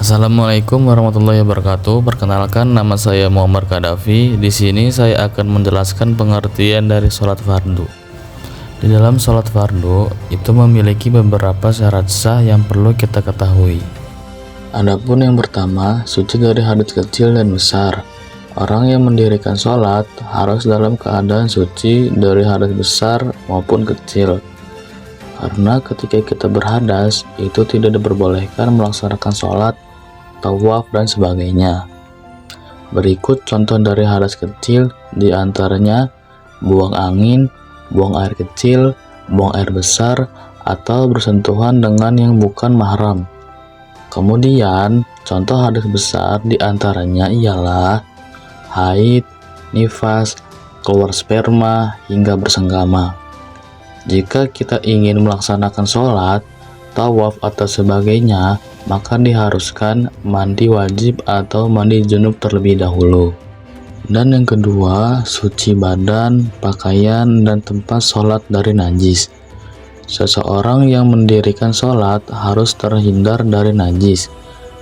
Assalamualaikum warahmatullahi wabarakatuh. Perkenalkan, nama saya Muhammad Kadafi. Di sini saya akan menjelaskan pengertian dari sholat fardu. Di dalam sholat fardu itu memiliki beberapa syarat sah yang perlu kita ketahui. Adapun yang pertama, suci dari hadas kecil dan besar. Orang yang mendirikan sholat harus dalam keadaan suci dari hadas besar maupun kecil. Karena ketika kita berhadas, itu tidak diperbolehkan melaksanakan sholat, tawaf, dan sebagainya. Berikut contoh dari hadas kecil, diantaranya buang angin, buang air kecil, buang air besar, atau bersentuhan dengan yang bukan mahram. Kemudian, contoh hadas besar diantaranya ialah haid, nifas, keluar sperma, hingga bersenggama. Jika kita ingin melaksanakan sholat, tawaf, atau sebagainya, maka diharuskan mandi wajib atau mandi junub terlebih dahulu. Dan yang kedua, suci badan, pakaian, dan tempat sholat dari najis. Seseorang yang mendirikan sholat harus terhindar dari najis,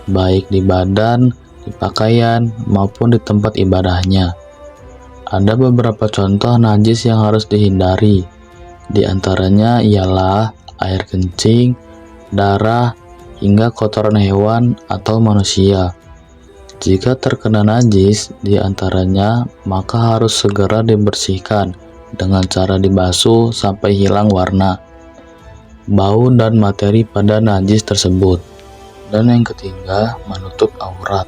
baik di badan, di pakaian, maupun di tempat ibadahnya. Ada beberapa contoh najis yang harus dihindari. Di antaranya ialah air kencing, darah, hingga kotoran hewan atau manusia. Jika terkena najis di antaranya, maka harus segera dibersihkan dengan cara dibasuh sampai hilang warna, bau, dan materi pada najis tersebut. Dan yang ketiga, menutup aurat.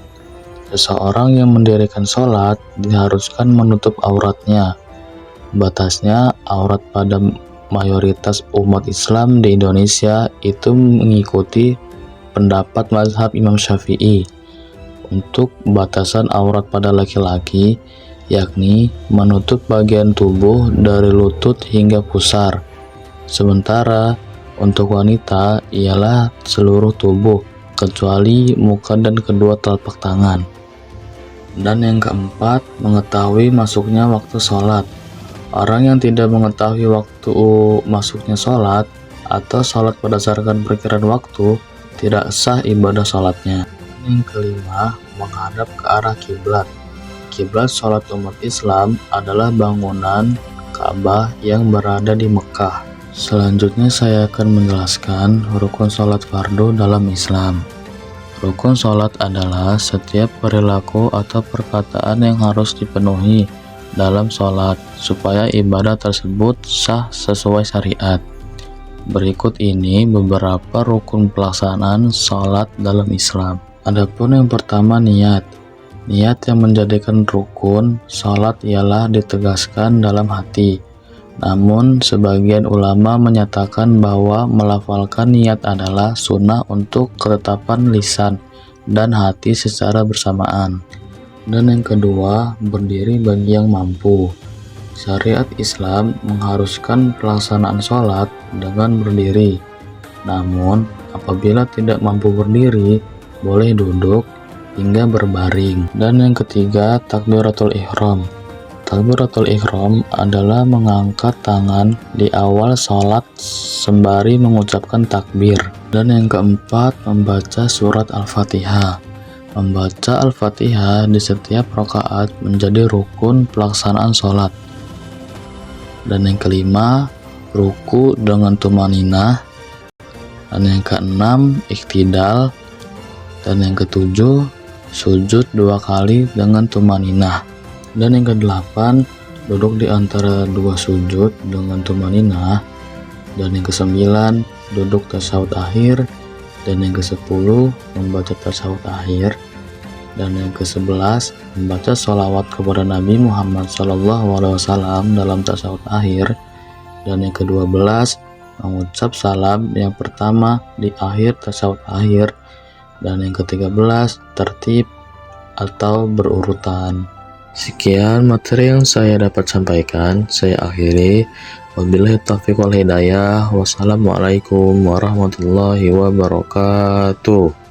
Seseorang yang mendirikan sholat diharuskan menutup auratnya. Batasnya aurat pada mayoritas umat Islam di Indonesia itu mengikuti pendapat mazhab Imam Syafi'i. Untuk batasan aurat pada laki-laki, yakni menutup bagian tubuh dari lutut hingga pusar. Sementara untuk wanita ialah seluruh tubuh, kecuali muka dan kedua telapak tangan. Dan yang keempat, mengetahui masuknya waktu sholat. Orang yang tidak mengetahui waktu masuknya sholat atau sholat berdasarkan perkiraan waktu, tidak sah ibadah sholatnya. Yang kelima, menghadap ke arah kiblat. Kiblat sholat umat Islam adalah bangunan Ka'bah yang berada di Mekah. Selanjutnya saya akan menjelaskan rukun sholat fardu dalam Islam. Rukun sholat adalah setiap perilaku atau perkataan yang harus dipenuhi dalam sholat supaya ibadah tersebut sah sesuai syariat. Berikut ini beberapa rukun pelaksanaan sholat dalam Islam. Adapun yang pertama, niat. Niat yang menjadikan rukun sholat ialah ditegaskan dalam hati. Namun sebagian ulama menyatakan bahwa melafalkan niat adalah sunnah untuk ketetapan lisan dan hati secara bersamaan. Dan yang kedua, berdiri bagi yang mampu. Syariat Islam mengharuskan pelaksanaan sholat dengan berdiri. Namun, apabila tidak mampu berdiri, boleh duduk hingga berbaring. Dan yang ketiga, takbiratul ihram. Takbiratul ihram adalah mengangkat tangan di awal sholat sembari mengucapkan takbir. Dan yang keempat, membaca surat Al-Fatihah. Membaca Al-Fatihah di setiap rakaat menjadi rukun pelaksanaan sholat. Dan yang kelima, ruku dengan tumaninah. Dan yang keenam, iktidal. Dan yang ketujuh, sujud 2 kali dengan tumaninah. Dan yang kedelapan, duduk di antara 2 sujud dengan tumaninah. Dan yang kesembilan, duduk tasyahud akhir. Dan yang ke-10, membaca tasyahud akhir. Dan yang ke-11, membaca sholawat kepada Nabi Muhammad SAW dalam tasyahud akhir. Dan yang ke-12, mengucap salam yang pertama di akhir tasyahud akhir. Dan yang ke-13, tertib atau berurutan. Sekian materi yang saya dapat sampaikan. Saya akhiri. Wabillahi taufiq wal hidayah. Wassalamualaikum warahmatullahi wabarakatuh.